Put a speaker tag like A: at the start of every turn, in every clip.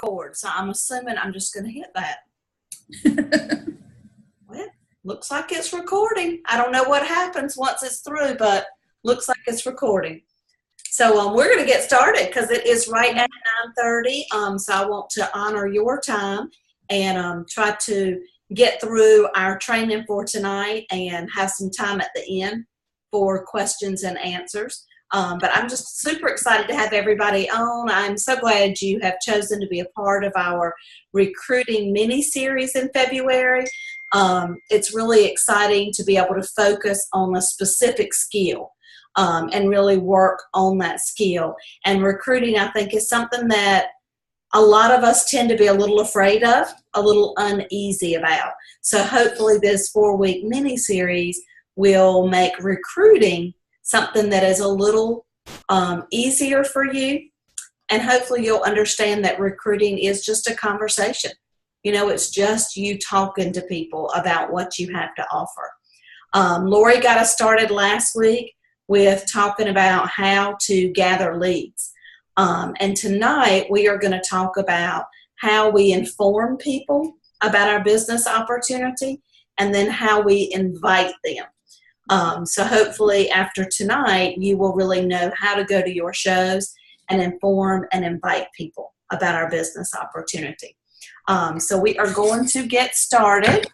A: record. So I'm assuming I'm just going to hit that. Well, looks like it's recording. I don't know what happens once it's through, but looks like it's recording. So we're going to get started because it is right at 9:30. So I want to honor your time and try to get through our training for tonight and have some time at the end for questions and answers. But I'm just super excited to have everybody on. I'm so glad you have chosen to be a part of our recruiting mini-series in February. It's really exciting to be able to focus on a specific skill and really work on that skill. And recruiting, I think, is something that a lot of us tend to be a little afraid of, a little uneasy about. So hopefully this 4-week mini-series will make recruiting something that is a little easier for you. And hopefully you'll understand that recruiting is just a conversation. You know, it's just you talking to people about what you have to offer. Lori got us started last week with talking about how to gather leads. And tonight we are going to talk about how we inform people about our business opportunity and then how we invite them. So hopefully after tonight you will really know how to go to your shows and inform and invite people about our business opportunity. So we are going to get started.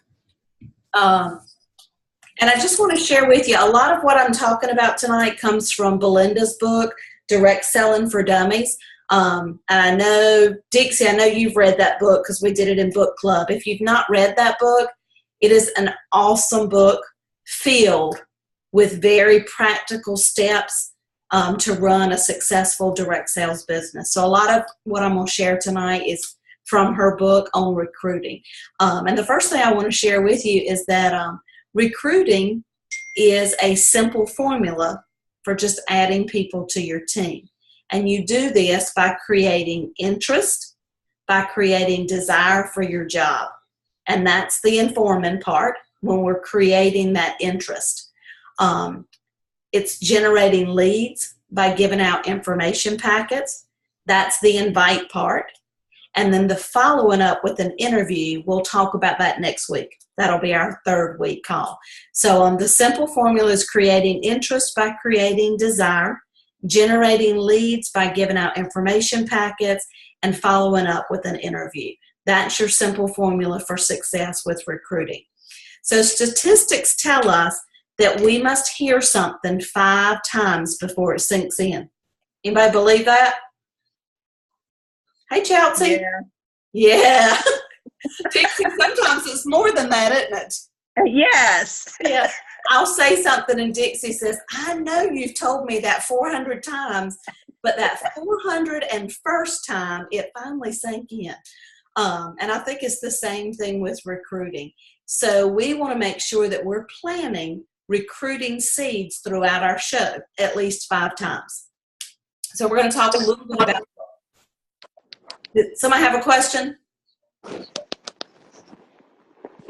A: And I just want to share with you, a lot of what I'm talking about tonight comes from Belinda's book, Direct Selling for Dummies. And I know, Dixie, I know you've read that book because we did it in book club. If you've not read that book, it is an awesome book filled with very practical steps to run a successful direct sales business. So a lot of what I'm going to share tonight is from her book on recruiting. And the first thing I want to share with you is that recruiting is a simple formula for just adding people to your team. And you do this by creating interest, by creating desire for your job. And that's the informing part when we're creating that interest. It's generating leads by giving out information packets. That's the invite part. And then the following up with an interview, we'll talk about that next week. That'll be our 3rd week call. So the simple formula is creating interest by creating desire, generating leads by giving out information packets, and following up with an interview. That's your simple formula for success with recruiting. So statistics tell us that we must hear something 5 times before it sinks in. Anybody believe that? Hey, Chelsea. Yeah. Dixie, sometimes it's more than that, isn't it?
B: Yes.
A: Yeah. I'll say something and Dixie says, I know you've told me that 400 times, but that 401st time, it finally sank in. And I think it's the same thing with recruiting. So we want to make sure that we're planting recruiting seeds throughout our show at least 5 times. So we're going to talk a little bit about. Did somebody have a question?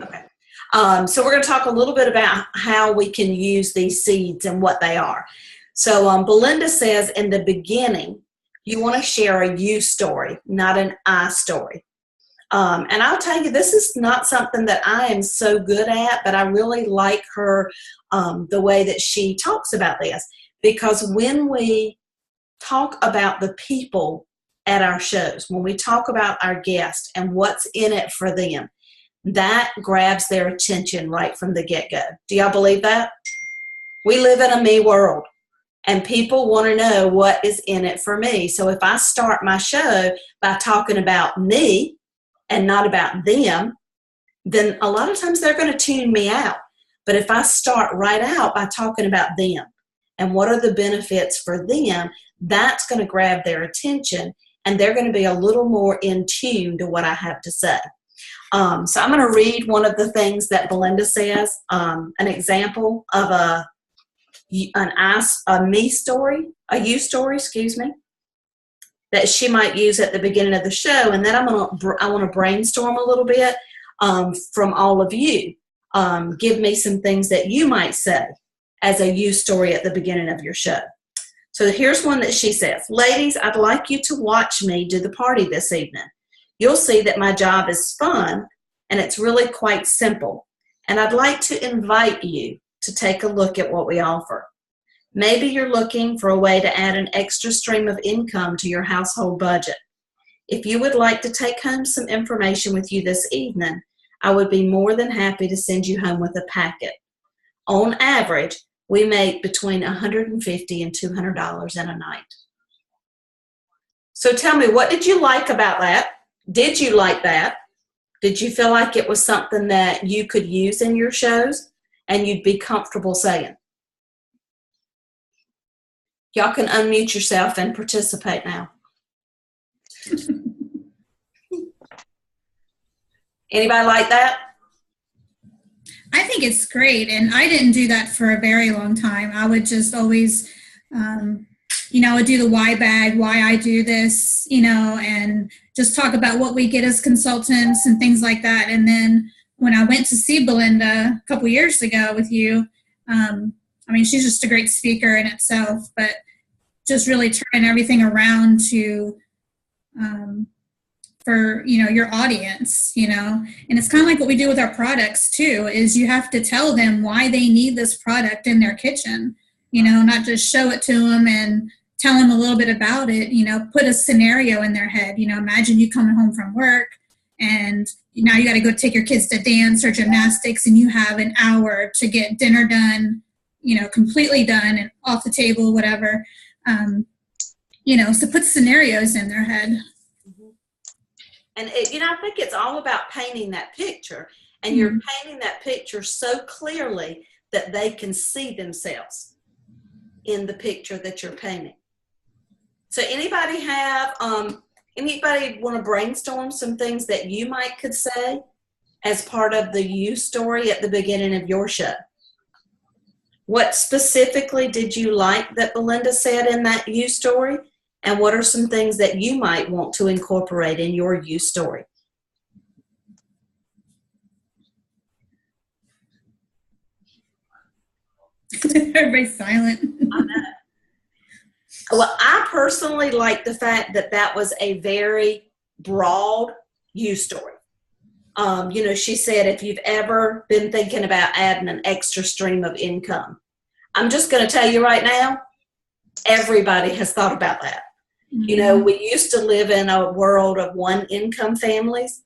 A: Okay. So we're going to talk a little bit about how we can use these seeds and what they are. So Belinda says in the beginning, you want to share a you story, not an I story. And I'll tell you, this is not something that I am so good at, but I really like her, the way that she talks about this. Because when we talk about the people at our shows, when we talk about our guests and what's in it for them, that grabs their attention right from the get-go. Do y'all believe that? We live in a me world, and people want to know what is in it for me. So if I start my show by talking about me and not about them, then a lot of times they're going to tune me out. But if I start right out by talking about them and what are the benefits for them, that's going to grab their attention, and they're going to be a little more in tune to what I have to say. So I'm going to read one of the things that Belinda says, an example of a me story, a you story, excuse me, that she might use at the beginning of the show. And then I want to brainstorm a little bit from all of you. Give me some things that you might say as a you story at the beginning of your show. So here's one that she says, ladies, I'd like you to watch me do the party this evening. you'll see that my job is fun and it's really quite simple. And I'd like to invite you to take a look at what we offer. Maybe you're looking for a way to add an extra stream of income to your household budget. If you would like to take home some information with you this evening, I would be more than happy to send you home with a packet. On average, we make between $150 and $200 in a night. So tell me, what did you like about that? Did you like that? Did you feel like it was something that you could use in your shows and you'd be comfortable saying? Y'all can unmute yourself and participate now. Anybody like that?
B: I think it's great, and I didn't do that for a very long time. I would just always, I would do the why bag, why I do this, and just talk about what we get as consultants and things like that. And then when I went to see Belinda a couple years ago with you, she's just a great speaker in itself, but just really turning everything around to for your audience, and it's kind of like what we do with our products too, is you have to tell them why they need this product in their kitchen, not just show it to them and tell them a little bit about it, put a scenario in their head. Imagine you coming home from work and now you got to go take your kids to dance or gymnastics, and you have an hour to get dinner done, completely done and off the table, whatever. So put scenarios in their head.
A: And I think it's all about painting that picture, and you're painting that picture so clearly that they can see themselves in the picture that you're painting. So anybody want to brainstorm some things that you could say as part of the you story at the beginning of your show? What specifically did you like that Belinda said in that you story? And what are some things that you might want to incorporate in your you story?
B: Everybody's silent.
A: I know. Well, I personally like the fact that that was a very broad you story. She said, if you've ever been thinking about adding an extra stream of income, I'm just going to tell you right now, everybody has thought about that. Mm-hmm. We used to live in a world of one income families,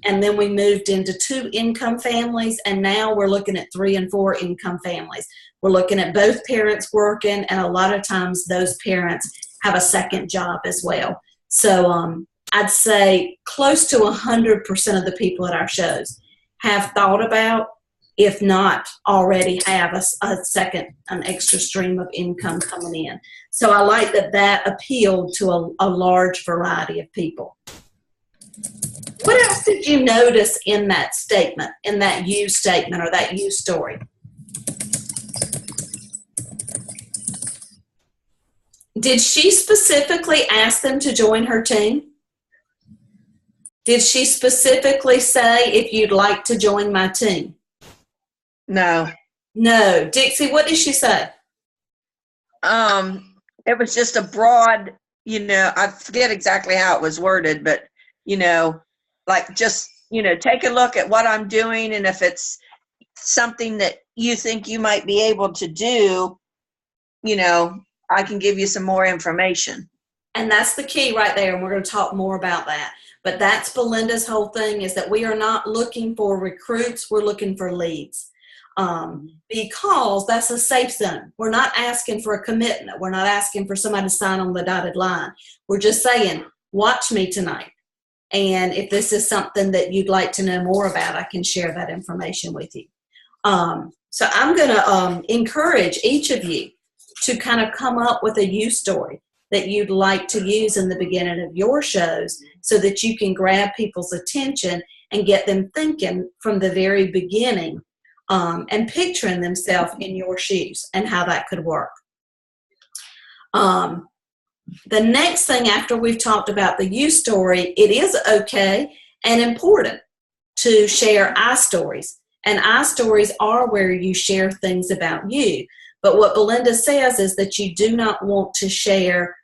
A: and then we moved into 2 income families, and now we're looking at 3 and 4 income families. We're looking at both parents working, and a lot of times those parents have a second job as well. So I'd say close to 100% of the people at our shows have thought about, if not already have an extra stream of income coming in. So I like that appealed to a large variety of people. What else did you notice in that statement, in that you statement or that you story? Did she specifically ask them to join her team? Did she specifically say, if you'd like to join my team?
C: No.
A: No. Dixie, what did she say?
C: It was just a broad, I forget exactly how it was worded, but, take a look at what I'm doing, and if it's something that you think you might be able to do, I can give you some more information.
A: And that's the key right there, and we're going to talk more about that. But that's Belinda's whole thing, is that we are not looking for recruits, we're looking for leads. Because that's a safe zone. We're not asking for a commitment. We're not asking for somebody to sign on the dotted line. We're just saying, watch me tonight. And if this is something that you'd like to know more about, I can share that information with you. So I'm going to encourage each of you to kind of come up with a you story that you'd like to use in the beginning of your shows, so that you can grab people's attention and get them thinking from the very beginning, and picturing themselves in your shoes and how that could work. The next thing, after we've talked about the you story, it is okay and important to share I stories. And I stories are where you share things about you. But what Belinda says is that you do not want to share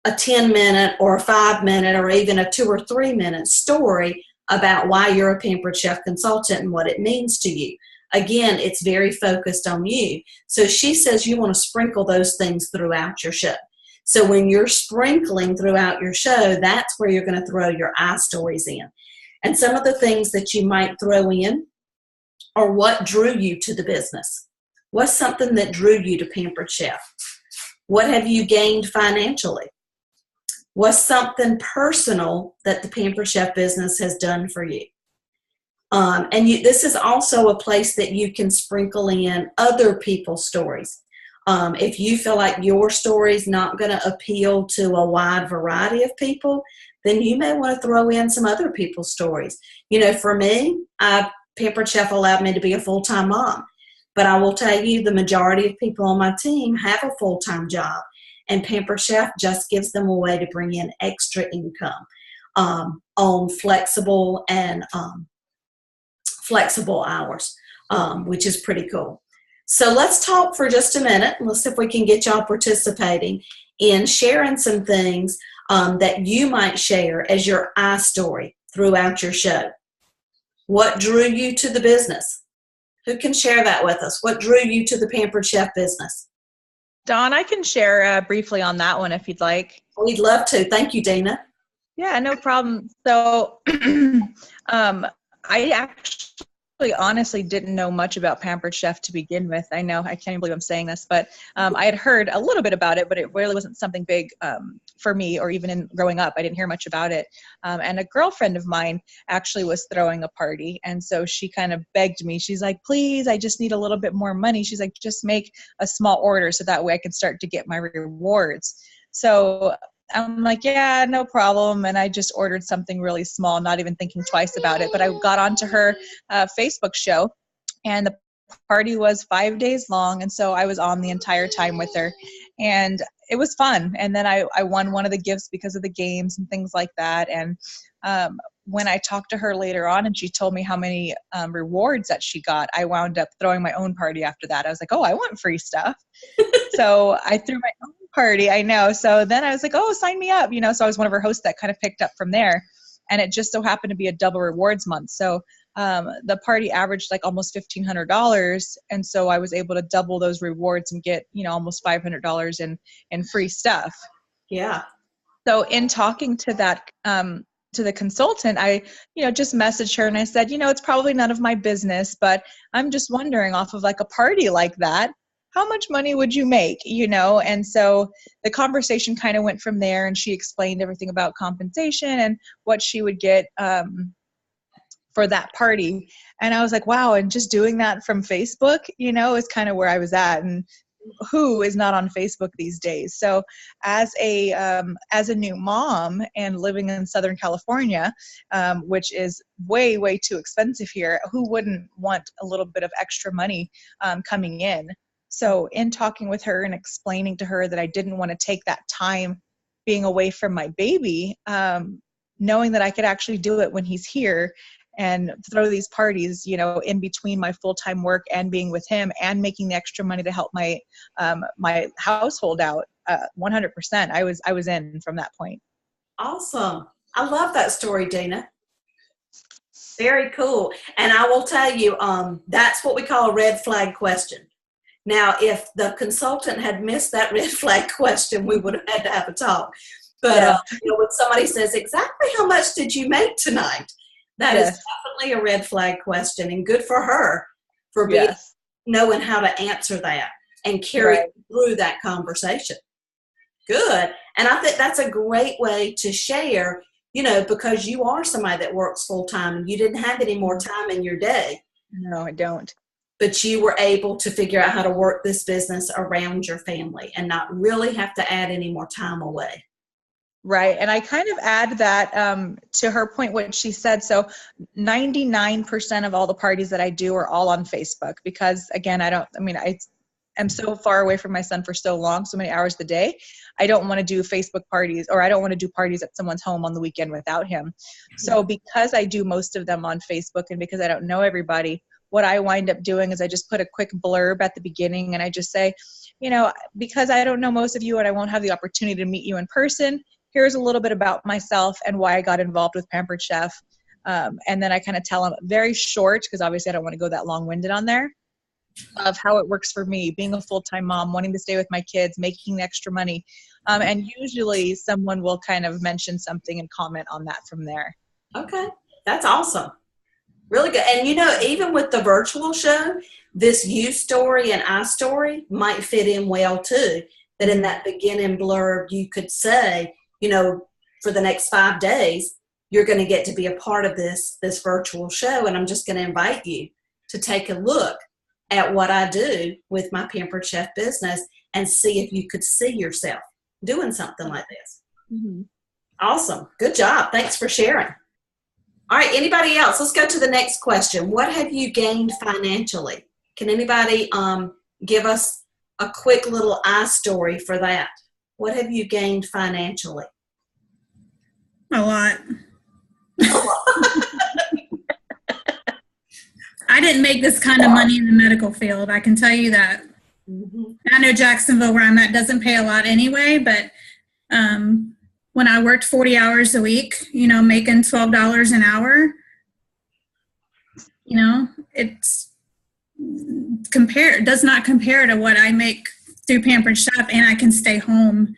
A: a 10-minute or a 5-minute or even a 2 or 3-minute story about why you're a Pampered Chef consultant and what it means to you. Again, it's very focused on you. So she says you want to sprinkle those things throughout your show. So when you're sprinkling throughout your show, that's where you're going to throw your I stories in. And some of the things that you might throw in are what drew you to the business. What's something that drew you to Pampered Chef? What have you gained financially? What's something personal that the Pampered Chef business has done for you? This is also a place that you can sprinkle in other people's stories. If you feel like your story is not going to appeal to a wide variety of people, then you may want to throw in some other people's stories. You know, for me, Pampered Chef allowed me to be a full-time mom. But I will tell you, the majority of people on my team have a full-time job. And Pampered Chef just gives them a way to bring in extra income on flexible hours, which is pretty cool. So let's talk for just a minute. Let's see if we can get y'all participating in sharing some things that you might share as your I story throughout your show. What drew you to the business? Who can share that with us? What drew you to the Pampered Chef business?
D: Dawn, I can share briefly on that one if you'd like.
A: We'd love to. Thank you, Dina.
D: Yeah, no problem. So I actually honestly didn't know much about Pampered Chef to begin with. I know, I can't even believe I'm saying this, but I had heard a little bit about it, but it really wasn't something big for me, or even in growing up. I didn't hear much about it. And a girlfriend of mine actually was throwing a party. And so she kind of begged me. She's like, please, I just need a little bit more money. She's like, just make a small order so that way I can start to get my rewards. So I'm like, yeah, no problem. And I just ordered something really small, not even thinking twice about it. But I got onto her Facebook show, and the party was 5 days long. And so I was on the entire time with her, and it was fun. And then I won one of the gifts because of the games and things like that. And when I talked to her later on and she told me how many rewards that she got, I wound up throwing my own party after that. I was like, oh, I want free stuff. So I threw my own party. I know. So then I was like, oh, sign me up. You know, so I was one of her hosts that kind of picked up from there. And it just so happened to be a double rewards month. So the party averaged like almost $1,500. And so I was able to double those rewards and get, you know, almost $500 in free stuff.
A: Yeah.
D: So in talking to that, to the consultant, I, you know, just messaged her and I said, you know, it's probably none of my business, but I'm just wondering, off of like a party like that, how much money would you make, you know? And so the conversation kind of went from there, and she explained everything about compensation and what she would get for that party. And I was like, wow. And just doing that from Facebook, you know, is kind of where I was at. And who is not on Facebook these days? So as a new mom and living in Southern California, which is way, way too expensive here, who wouldn't want a little bit of extra money coming in? So in talking with her and explaining to her that I didn't want to take that time being away from my baby, knowing that I could actually do it when he's here and throw these parties, you know, in between my full-time work and being with him and making the extra money to help my my household out, 100%. I was in from that point.
A: Awesome. I love that story, Dina. Very cool. And I will tell you, that's what we call a red flag question. Now, if the consultant had missed that red flag question, we would have had to have a talk. But you know, when somebody says, exactly how much did you make tonight? That is definitely a red flag question, and good for her for being knowing how to answer that and carry through that conversation. Good. And I think that's a great way to share, you know, because you are somebody that works full time and you didn't have any more time in your day.
D: No, I don't.
A: But you were able to figure out how to work this business around your family and not really have to add any more time away.
D: Right. And I kind of add that to her point, what she said. So 99% of all the parties that I do are all on Facebook because, again, I am so far away from my son for so long, so many hours a day. I don't want to do Facebook parties, or I don't want to do parties at someone's home on the weekend without him. So because I do most of them on Facebook and because I don't know everybody, what I wind up doing is I just put a quick blurb at the beginning, and I just say, because I don't know most of you and I won't have the opportunity to meet you in person, here's a little bit about myself and why I got involved with Pampered Chef. And then I kind of tell them very short, because obviously I don't want to go that long-winded on there, of how it works for me, being a full-time mom, wanting to stay with my kids, making extra money. And usually someone will kind of mention something and comment on that from there.
A: Okay, that's awesome. Really good. And even with the virtual show, this you story and I story might fit in well too. That in that beginning blurb, you could say, for the next 5 days, you're going to get to be a part of this virtual show. And I'm just going to invite you to take a look at what I do with my Pampered Chef business and see if you could see yourself doing something like this.
D: Mm-hmm.
A: Awesome. Good job. Thanks for sharing. All right. Anybody else? Let's go to the next question. What have you gained financially? Can anybody give us a quick little I story for that? What have you gained financially?
B: A lot. I didn't make this kind of money in the medical field. I can tell you that.
A: Mm-hmm.
B: I know Jacksonville, where I'm at, doesn't pay a lot anyway, but when I worked 40 hours a week, making $12 an hour, it's does not compare to what I make through Pampered Chef, and I can stay home,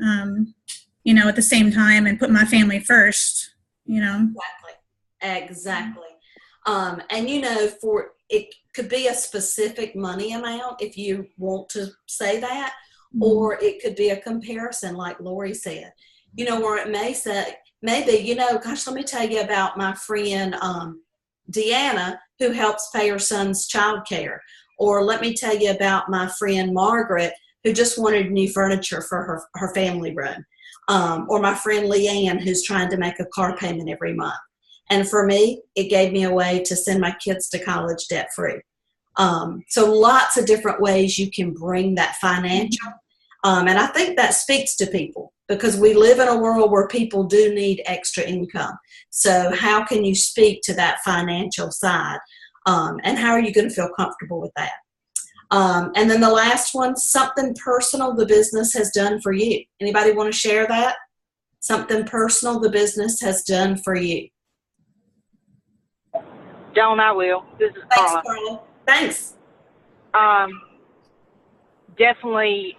B: at the same time and put my family first,
A: Exactly. And for it could be a specific money amount if you want to say that, or it could be a comparison like Lori said, where it may say, maybe, gosh, let me tell you about my friend Deanna, who helps pay her son's childcare. Or let me tell you about my friend Margaret, who just wanted new furniture for her family room. Or my friend Leanne, who's trying to make a car payment every month. And for me, it gave me a way to send my kids to college debt-free. So lots of different ways you can bring that financial. And I think that speaks to people, because we live in a world where people do need extra income. So how can you speak to that financial side? And how are you going to feel comfortable with that? And then the last one, something personal the business has done for you. Anybody want to share that? Something personal the business has done for you.
E: Joan, I will. This is
A: Thanks,
E: Carla.
A: Carla. Thanks.
E: Definitely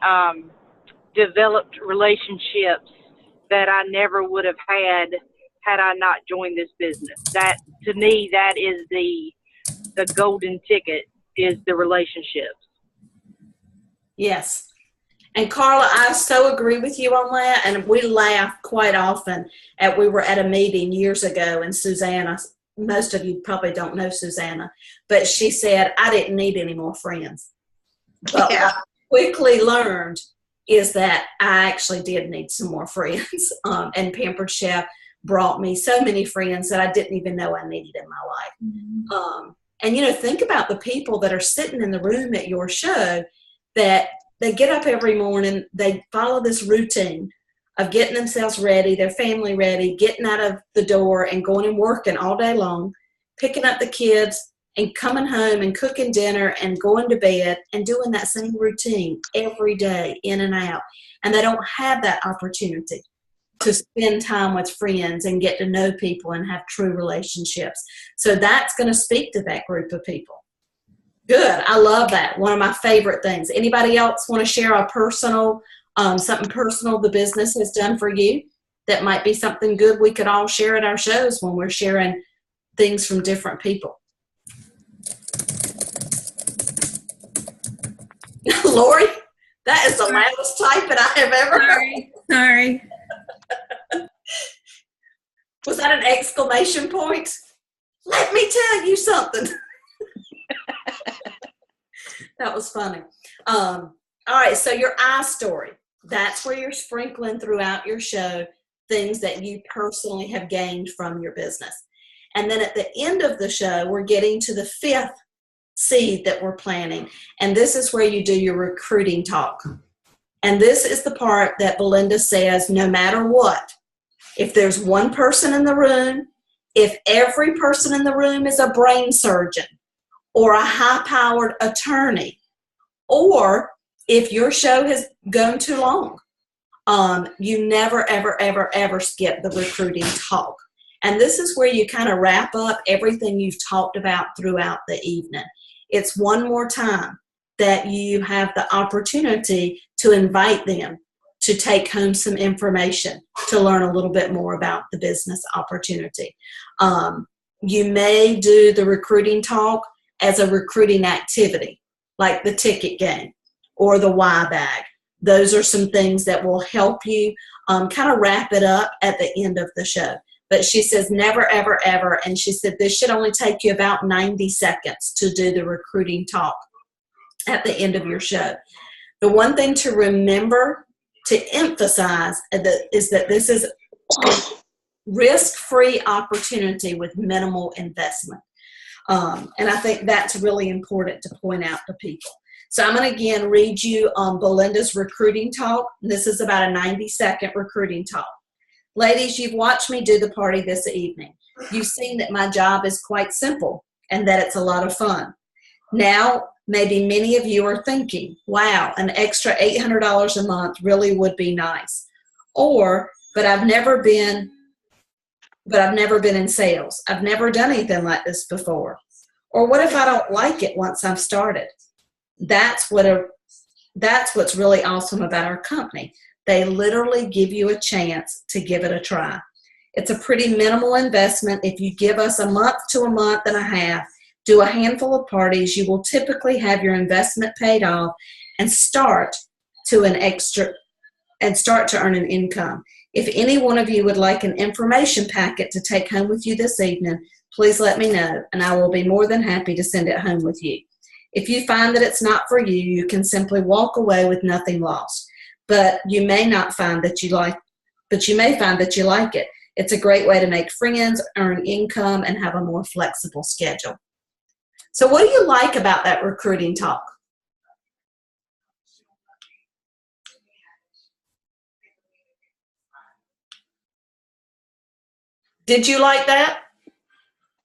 E: developed relationships that I never would have had I not joined this business. That, to me, that is the golden ticket, is the relationships.
A: Yes. And Carla, I so agree with you on that. And we laugh quite often we were at a meeting years ago, and Susanna, most of you probably don't know Susanna, but she said, I didn't need any more friends. But what I quickly learned is that I actually did need some more friends. And Pampered Chef brought me so many friends that I didn't even know I needed in my life. And, think about the people that are sitting in the room at your show, that they get up every morning, they follow this routine of getting themselves ready, their family ready, getting out of the door and going and working all day long, picking up the kids and coming home and cooking dinner and going to bed and doing that same routine every day, in and out. And they don't have that opportunity to spend time with friends and get to know people and have true relationships. So that's going to speak to that group of people. Good. I love that. One of my favorite things. Anybody else want to share a personal, something personal the business has done for you that might be something good we could all share at our shows when we're sharing things from different people? Lori, that is the loudest typing I have ever heard.
B: Sorry.
A: Was that an exclamation point? Let me tell you something. That was funny. All right, so your I story. That's where you're sprinkling throughout your show things that you personally have gained from your business. And then at the end of the show, we're getting to the fifth seed that we're planting. And this is where you do your recruiting talk. And this is the part that Belinda says, no matter what, if there's one person in the room, if every person in the room is a brain surgeon, or a high-powered attorney, or if your show has gone too long, you never, ever, ever, ever skip the recruiting talk. And this is where you kind of wrap up everything you've talked about throughout the evening. It's one more time that you have the opportunity to invite them to take home some information, to learn a little bit more about the business opportunity. You may do the recruiting talk as a recruiting activity, like the ticket game or the Y bag. Those are some things that will help you kind of wrap it up at the end of the show. But she says never, ever, ever. And she said this should only take you about 90 seconds to do the recruiting talk at the end of your show. The one thing to remember to emphasize is that this is a risk-free opportunity with minimal investment. And I think that's really important to point out to people. So I'm going to again read you Belinda's recruiting talk. This is about a 90-second recruiting talk. Ladies, you've watched me do the party this evening. You've seen that my job is quite simple and that it's a lot of fun. Now, maybe many of you are thinking, wow, an extra $800 a month really would be nice. Or, but I've never been in sales. I've never done anything like this before. Or what if I don't like it once I've started? That's what's really awesome about our company. They literally give you a chance to give it a try. It's a pretty minimal investment. If you give us a month to a month and a half, do a handful of parties, you will typically have your investment paid off and start to earn an income. If any one of you would like an information packet to take home with you this evening, please let me know, and I will be more than happy to send it home with you. If you find that it's not for you, you can simply walk away with nothing lost. But you may find that you like it. It's a great way to make friends, earn income, and have a more flexible schedule. So what do you like about that recruiting talk? Did you like that?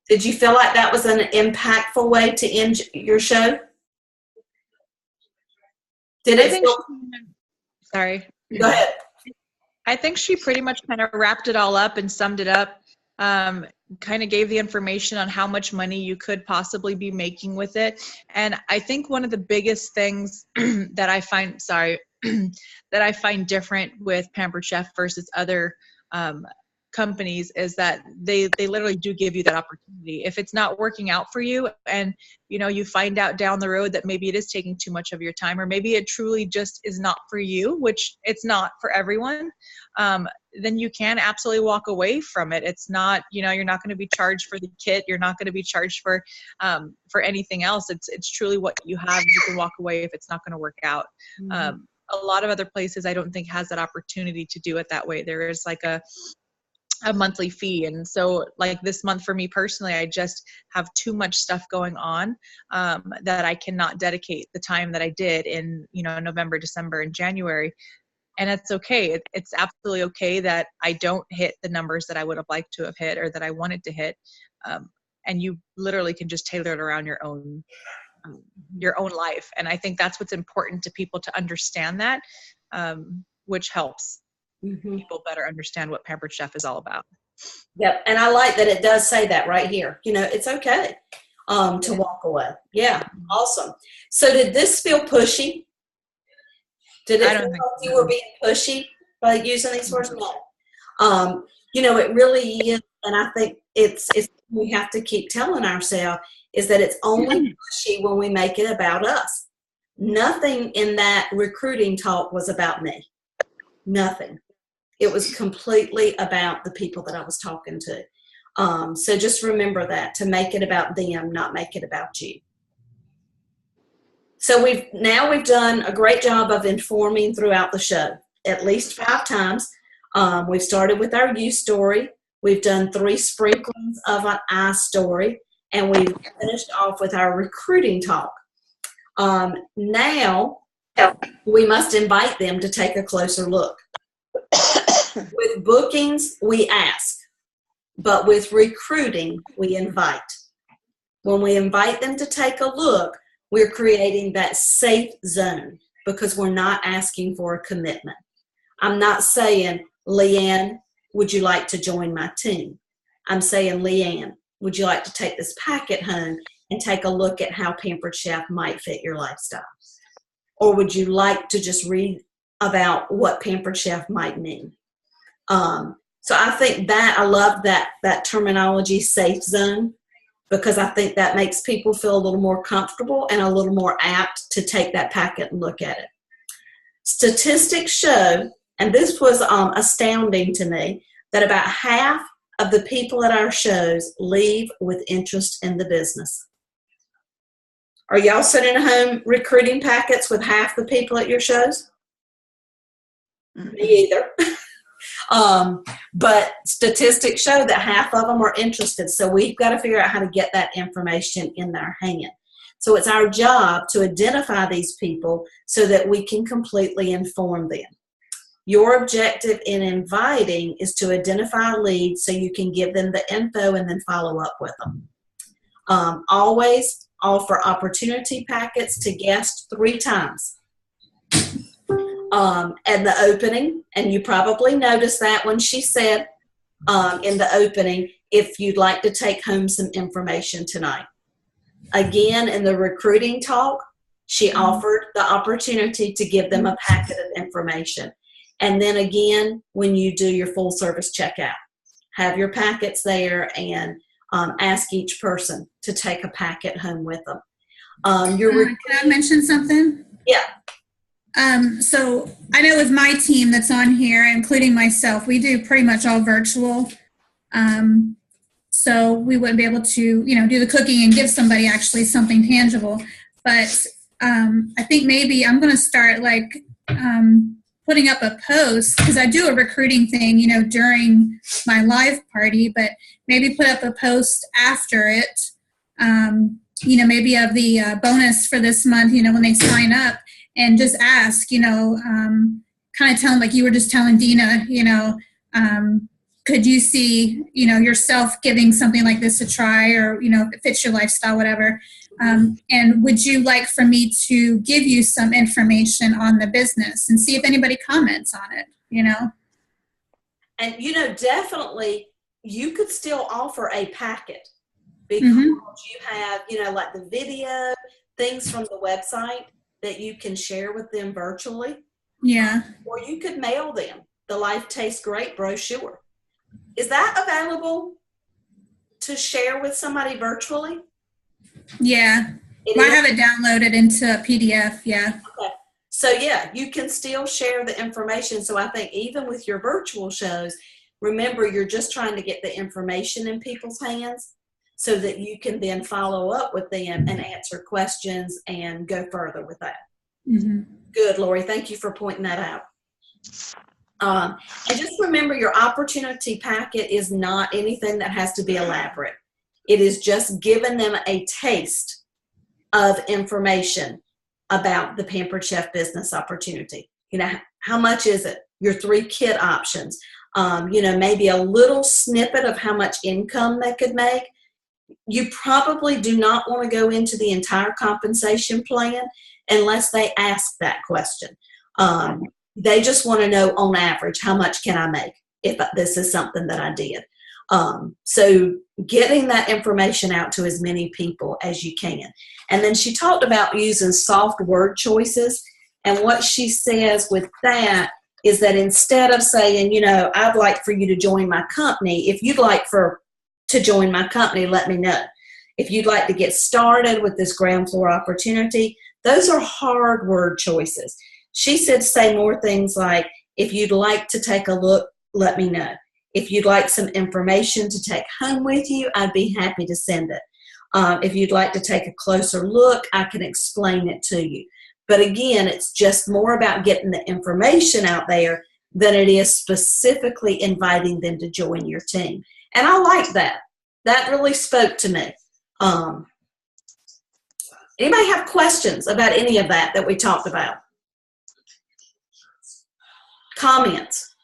A: Did you feel like that was an impactful way to end your show?
D: Sorry.
A: Go ahead.
D: I think she pretty much kind of wrapped it all up and summed it up. Kind of gave the information on how much money you could possibly be making with it. And I think one of the biggest things that I find, that I find different with Pampered Chef versus other companies is that they literally do give you that opportunity. If it's not working out for you and you find out down the road that maybe it is taking too much of your time, or maybe it truly just is not for you, which it's not for everyone, then you can absolutely walk away from it. It's not, you're not going to be charged for the kit. You're not going to be charged for anything else. It's truly what you have. You can walk away if it's not going to work out. Mm-hmm. A lot of other places I don't think has that opportunity to do it that way. There is like a monthly fee. And so like this month for me personally, I just have too much stuff going on that I cannot dedicate the time that I did in, November, December, and January. And it's okay. It's absolutely okay that I don't hit the numbers that I would have liked to have hit or that I wanted to hit. And you literally can just tailor it around your own life. And I think that's what's important to people to understand that, which helps. Mm-hmm. People better understand what Pampered Chef is all about.
A: Yep, and I like that it does say that right here. It's okay to walk away. Yeah, awesome. So did this feel pushy? Did it feel like you were being pushy by using these words? No. It really is, and I think it's we have to keep telling ourselves is that it's only pushy when we make it about us. Nothing in that recruiting talk was about me. Nothing. It was completely about the people that I was talking to. So just remember that, to make it about them, not make it about you. So we've done a great job of informing throughout the show, at least 5 times. We've started with our you story. We've done 3 sprinklings of an I story, and we've finished off with our recruiting talk. Now we must invite them to take a closer look. With bookings, we ask, but with recruiting, we invite. When we invite them to take a look, we're creating that safe zone because we're not asking for a commitment. I'm not saying, Leanne, would you like to join my team? I'm saying, Leanne, would you like to take this packet home and take a look at how Pampered Chef might fit your lifestyle? Or would you like to just read about what Pampered Chef might mean? So I think that I love that terminology, safe zone, because I think that makes people feel a little more comfortable and a little more apt to take that packet and look at it. Statistics show, and this was astounding to me, that about half of the people at our shows leave with interest in the business. Are y'all sending home recruiting packets with half the people at your shows? Me either. But statistics show that half of them are interested. So we've got to figure out how to get that information in their hand. So it's our job to identify these people so that we can completely inform them. Your objective in inviting is to identify leads so you can give them the info and then follow up with them. Always offer opportunity packets to guests 3 times. At the opening, and you probably noticed that when she said in the opening, if you'd like to take home some information tonight. Again, in the recruiting talk, she offered the opportunity to give them a packet of information. And then again, when you do your full service checkout, have your packets there and ask each person to take a packet home with them.
B: Can I mention something?
A: Yeah.
B: So I know with my team that's on here, including myself, we do pretty much all virtual. So we wouldn't be able to, do the cooking and give somebody actually something tangible. But I think maybe I'm going to start putting up a post, because I do a recruiting thing, during my live party, but maybe put up a post after it, maybe of the bonus for this month, when they sign up. And just ask, kind of tell them, like you were just telling Dina, could you see, yourself giving something like this a try, or, if it fits your lifestyle, whatever. And would you like for me to give you some information on the business and see if anybody comments on it,
A: And, definitely you could still offer a packet because you have, like the video, things from the website that you can share with them virtually.
B: Yeah.
A: Or you could mail them the Life Tastes Great brochure. Is that available to share with somebody virtually?
B: Yeah. I have it downloaded into a PDF, yeah.
A: Okay. So yeah, you can still share the information. So I think even with your virtual shows, remember you're just trying to get the information in people's hands so that you can then follow up with them and answer questions and go further with that.
B: Mm-hmm.
A: Good, Lori. Thank you for pointing that out. And just remember, your opportunity packet is not anything that has to be elaborate. It is just giving them a taste of information about the Pampered Chef business opportunity. How much is it? Your 3 kit options. Maybe a little snippet of how much income they could make. You probably do not want to go into the entire compensation plan unless they ask that question. They just want to know on average, how much can I make if this is something that I did? So getting that information out to as many people as you can. And then she talked about using soft word choices. And what she says with that is that instead of saying, I'd like for you to join my company, if you'd like to join my company, let me know. If you'd like to get started with this ground floor opportunity, those are hard word choices. She said say more things like, if you'd like to take a look, let me know. If you'd like some information to take home with you, I'd be happy to send it. If you'd like to take a closer look, I can explain it to you. But again, it's just more about getting the information out there than it is specifically inviting them to join your team. And I like that. That really spoke to me. Anybody have questions about any of that we talked about? Comments?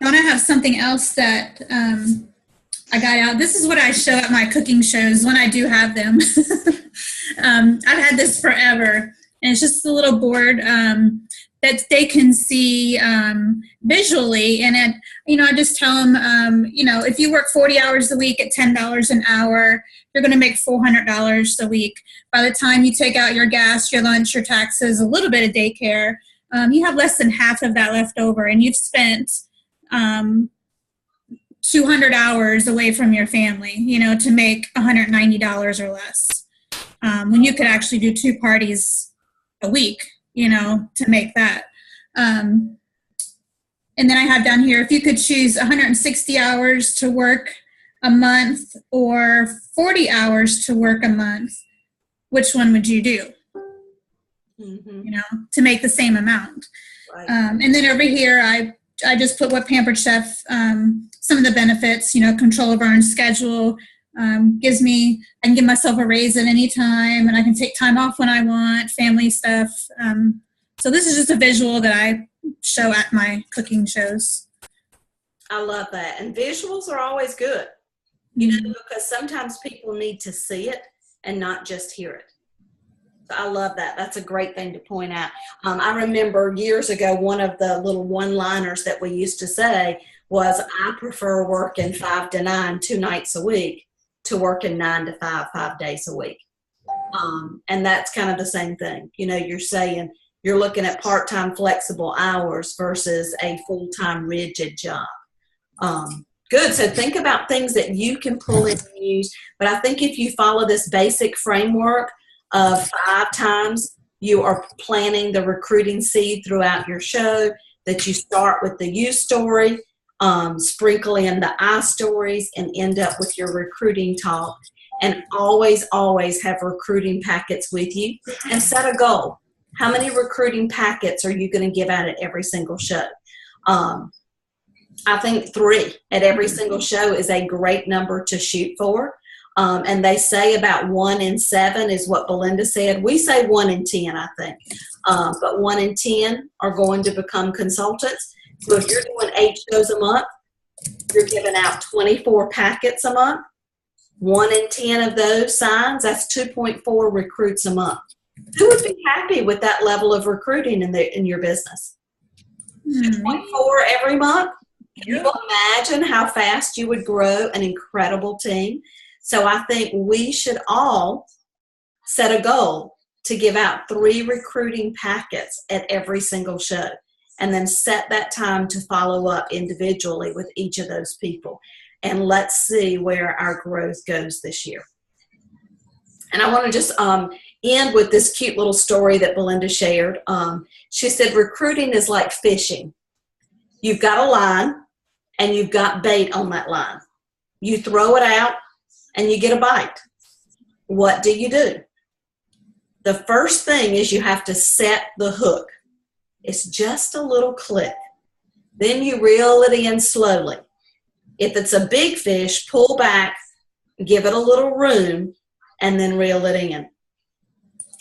B: Don't I have something else that I got out? This is what I show at my cooking shows when I do have them. I've had this forever, and it's just a little board that they can see visually. And it, I just tell them, if you work 40 hours a week at $10 an hour, you're going to make $400 a week. By the time you take out your gas, your lunch, your taxes, a little bit of daycare, you have less than half of that left over, and you've spent 200 hours away from your family, to make $190 or less. When you could actually do 2 parties a week, to make that. And then I have down here, if you could choose 160 hours to work a month or 40 hours to work a month, which one would you do? To make the same amount.
A: Right.
B: And then over here, I just put what Pampered Chef, some of the benefits, control of our own schedule, I can give myself a raise at any time, and I can take time off when I want, family stuff. So this is just a visual that I show at my cooking shows.
A: I love that. And visuals are always good, because sometimes people need to see it and not just hear it. So I love that. That's a great thing to point out. I remember years ago, one of the little one-liners that we used to say was, I prefer working 5 to 9, 2 nights a week, to working 9 to 5, 5 days a week. And that's kind of the same thing. You're saying you're looking at part-time flexible hours versus a full-time rigid job. Good. So think about things that you can pull in and use. But I think if you follow this basic framework of 5 times you are planting the recruiting seed throughout your show, that you start with the you story, sprinkle in the I stories, and end up with your recruiting talk. And always, always have recruiting packets with you, and set a goal. How many recruiting packets are you going to give out at every single show? I think 3 at every single show is a great number to shoot for. And they say about 1 in 7 is what Belinda said. We say 1 in 10, I think. But 1 in 10 are going to become consultants. So if you're doing 8 shows a month, you're giving out 24 packets a month. 1 in 10 of those signs, that's 2.4 recruits a month. Who would be happy with that level of recruiting in your business? 2.4 every month? Can you imagine how fast you would grow an incredible team? So I think we should all set a goal to give out 3 recruiting packets at every single show, and then set that time to follow up individually with each of those people. And let's see where our growth goes this year. And I want to just end with this cute little story that Belinda shared. She said, recruiting is like fishing. You've got a line, and you've got bait on that line. You throw it out, and you get a bite. What do? The first thing is you have to set the hook. It's just a little click. Then you reel it in slowly. If it's a big fish, pull back, give it a little room, and then reel it in.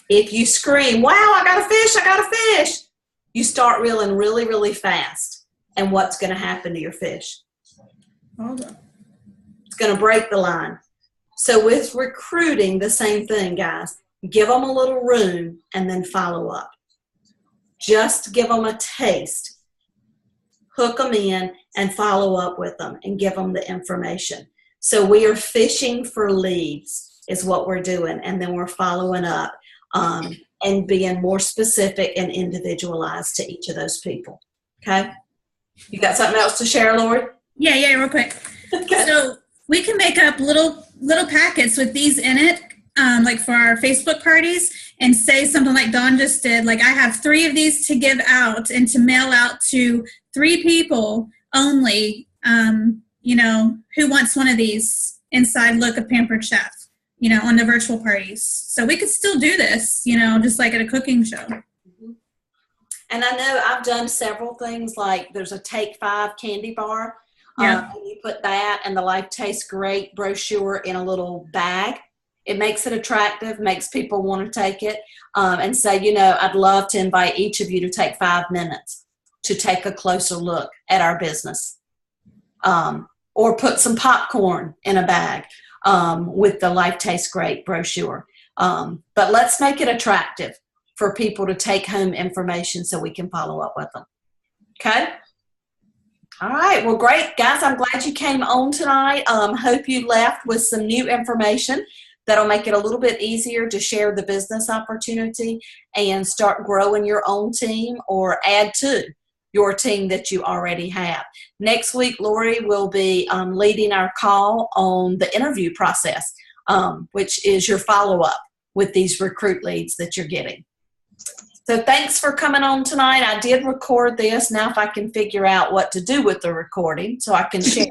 A: If you scream, wow, I got a fish, you start reeling really, really fast. And what's going to happen to your fish? It's going to break the line. So with recruiting, the same thing, guys. Give them a little room and then follow up. Just give them a taste. Hook them in and follow up with them and give them the information. So we are fishing for leads is what we're doing. And then we're following up and being more specific and individualized to each of those people. Okay? You got something else to share, Lori?
B: Yeah, real quick. Okay. So we can make up little packets with these in it, like for our Facebook parties, and say something like Dawn just did, like I have 3 of these to give out and to mail out to 3 people only, who wants one of these inside look of Pampered Chef, on the virtual parties. So we could still do this, just like at a cooking show.
A: And I know I've done several things, like there's a Take 5 candy bar.
B: Yeah.
A: And you put that and the Life Tastes Great brochure in a little bag. It makes it attractive, makes people want to take it, and say, I'd love to invite each of you to take 5 minutes to take a closer look at our business or put some popcorn in a bag with the Life Tastes Great brochure. But let's make it attractive for people to take home information so we can follow up with them. Okay? All right. Well, great. Guys, I'm glad you came on tonight. Hope you left with some new information that'll make it a little bit easier to share the business opportunity and start growing your own team or add to your team that you already have. Next week, Lori will be leading our call on the interview process, which is your follow-up with these recruit leads that you're getting. So thanks for coming on tonight. I did record this. Now if I can figure out what to do with the recording so I can share.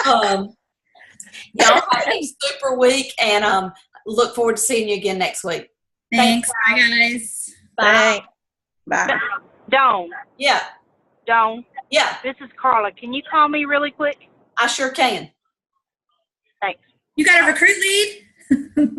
A: Y'all have a super week, and look forward to seeing you again next week.
B: Thanks. Bye, guys.
C: Bye. Bye.
E: Dawn,
A: Yeah.
E: Dawn,
A: Yeah,
E: this is Carla. Can you call me really quick?
A: I sure can.
E: Thanks.
B: You got a recruit lead?